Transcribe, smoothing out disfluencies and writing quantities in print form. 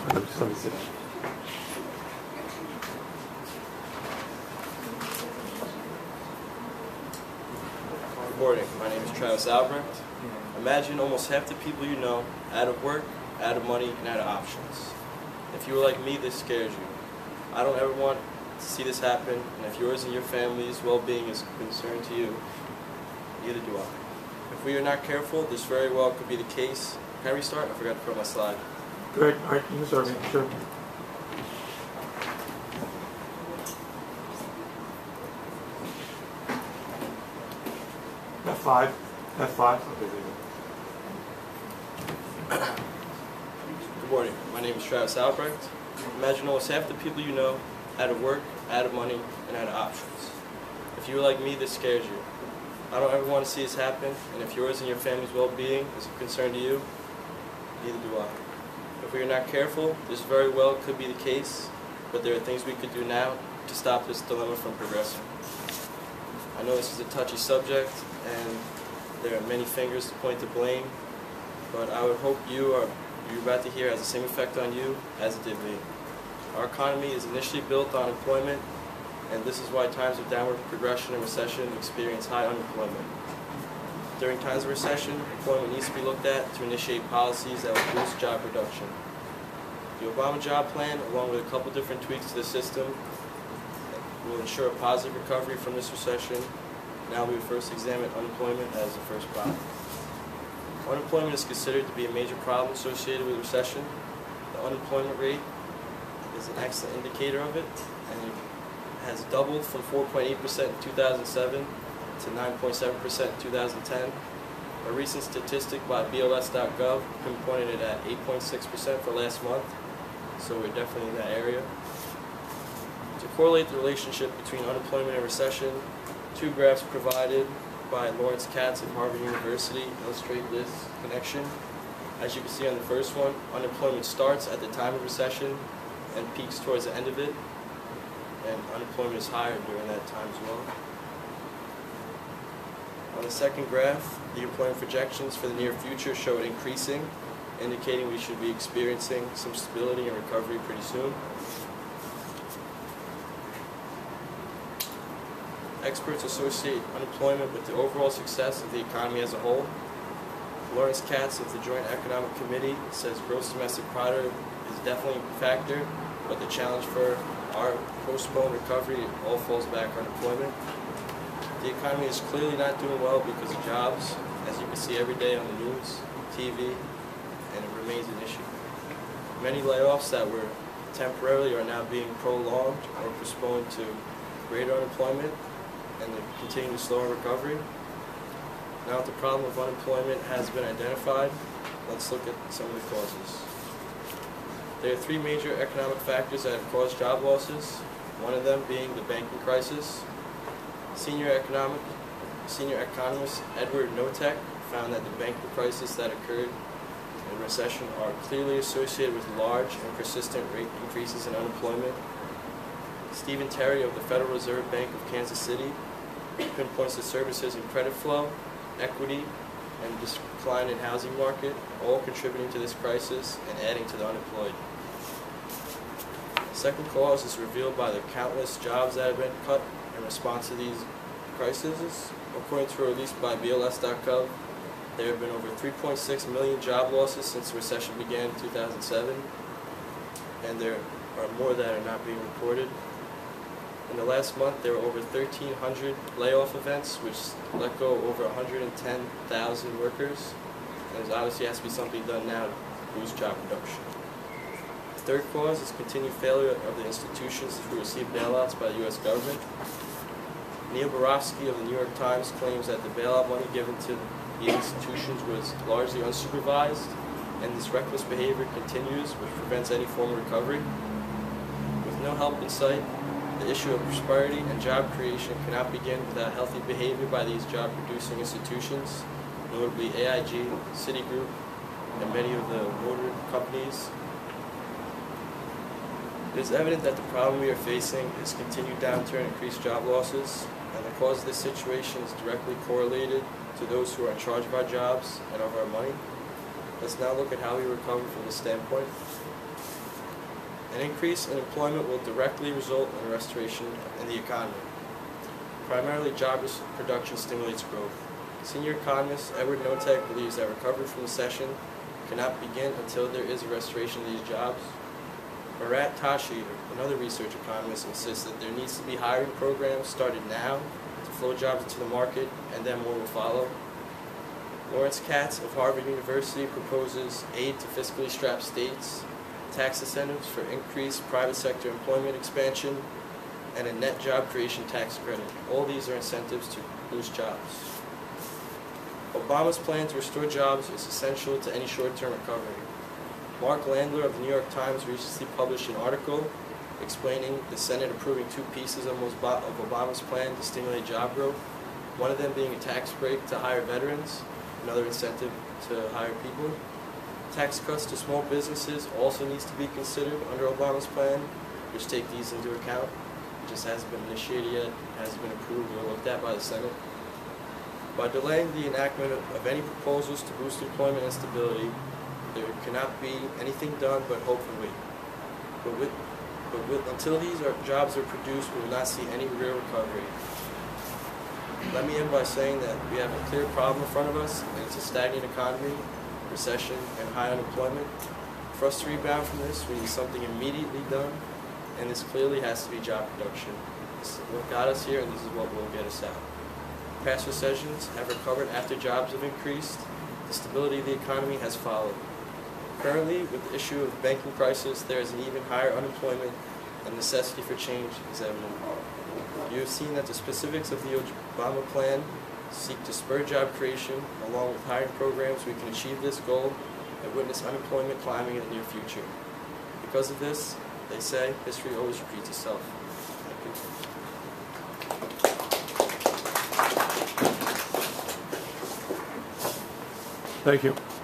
Just let me sit. Good morning. My name is Travis Albrecht. Imagine almost half the people you know out of work, out of money, and out of options. If you were like me, this scares you. I don't ever want to see this happen, and if yours and your family's well-being is a concern to you, neither do I. If we are not careful, this very well could be the case. Can I restart? I forgot to put on my slide. Good. All right, you can start me. Sure. F5. F5. Good morning. My name is Travis Albrecht. Imagine almost half the people you know out of work, out of money, and out of options. If you were like me, this scares you. I don't ever want to see this happen, and if yours and your family's well-being is a concern to you, neither do I. If we are not careful, this very well could be the case, but there are things we could do now to stop this dilemma from progressing. I know this is a touchy subject, and there are many fingers to point to blame, but I would hope you're about to hear has the same effect on you as it did me. Our economy is initially built on employment, and this is why times of downward progression and recession experience high unemployment. During times of recession, employment needs to be looked at to initiate policies that will boost job production. The Obama job plan, along with a couple different tweaks to the system, will ensure a positive recovery from this recession. Now we would first examine unemployment as the first problem. Unemployment is considered to be a major problem associated with recession. The unemployment rate is an excellent indicator of it, and it has doubled from 4.8% in 2007 to 9.7% in 2010. A recent statistic by BLS.gov pinpointed it at 8.6% for last month, so we're definitely in that area. To correlate the relationship between unemployment and recession, two graphs provided by Lawrence Katz of Harvard University illustrate this connection. As you can see on the first one, unemployment starts at the time of recession and peaks towards the end of it, and unemployment is higher during that time as well. On the second graph, the employment projections for the near future show it increasing, indicating we should be experiencing some stability and recovery pretty soon. Experts associate unemployment with the overall success of the economy as a whole. Lawrence Katz of the Joint Economic Committee says gross domestic product is definitely a factor, but the challenge for our postponed recovery all falls back on employment. The economy is clearly not doing well because of jobs, as you can see every day on the news, TV, and it remains an issue. Many layoffs that were temporarily are now being prolonged or postponed to greater unemployment and the continuing slower recovery. Now that the problem of unemployment has been identified, let's look at some of the causes. There are three major economic factors that have caused job losses, one of them being the banking crisis. Senior economist Edward Notek found that the banking crisis that occurred in recession are clearly associated with large and persistent rate increases in unemployment. Stephen Terry of the Federal Reserve Bank of Kansas City pinpoints the services in credit flow, equity, and decline in housing market, all contributing to this crisis and adding to the unemployed. The second cause is revealed by the countless jobs that have been cut in response to these crises. According to a release by BLS.gov, there have been over 3.6 million job losses since the recession began in 2007, and there are more that are not being reported. In the last month, there were over 1,300 layoff events, which let go over 110,000 workers, and there obviously has to be something done now to boost job production. The third cause is continued failure of the institutions who receive bailouts by the U.S. government. Neil Barofsky of the New York Times claims that the bailout money given to the institutions was largely unsupervised, and this reckless behavior continues, which prevents any form of recovery. With no help in sight, the issue of prosperity and job creation cannot begin without healthy behavior by these job-producing institutions, notably AIG, Citigroup, and many of the motor companies. It is evident that the problem we are facing is continued downturn and increased job losses, and the cause of this situation is directly correlated to those who are in charge of our jobs and of our money. Let's now look at how we recover from this standpoint. An increase in employment will directly result in a restoration in the economy. Primarily, job production stimulates growth. Senior economist Edward Notek believes that recovery from recession cannot begin until there is a restoration of these jobs. Murat Tashi, another research economist, insists that there needs to be hiring programs started now to flow jobs into the market, and then more will follow. Lawrence Katz of Harvard University proposes aid to fiscally strapped states, tax incentives for increased private sector employment expansion, and a net job creation tax credit. All these are incentives to boost jobs. Obama's plan to restore jobs is essential to any short-term recovery. Mark Landler of the New York Times recently published an article explaining the Senate approving two pieces of Obama's plan to stimulate job growth, one of them being a tax break to hire veterans, another incentive to hire people. Tax cuts to small businesses also needs to be considered under Obama's plan, which take these into account. It just hasn't been initiated yet, hasn't been approved or looked at by the Senate. By delaying the enactment of any proposals to boost employment and stability, there cannot be anything done but hope and wait. Until these jobs are produced, we will not see any real recovery. Let me end by saying that we have a clear problem in front of us, and it's a stagnant economy, recession, and high unemployment. For us to rebound from this, we need something immediately done, and this clearly has to be job production. This is what got us here, and this is what will get us out. Past recessions have recovered after jobs have increased. The stability of the economy has followed. Currently, with the issue of the banking crisis, there is an even higher unemployment, and necessity for change is evident. You have seen that the specifics of the Obama plan seek to spur job creation. Along with hiring programs, we can achieve this goal and witness unemployment climbing in the near future. Because of this, they say, history always repeats itself. Thank you. Thank you.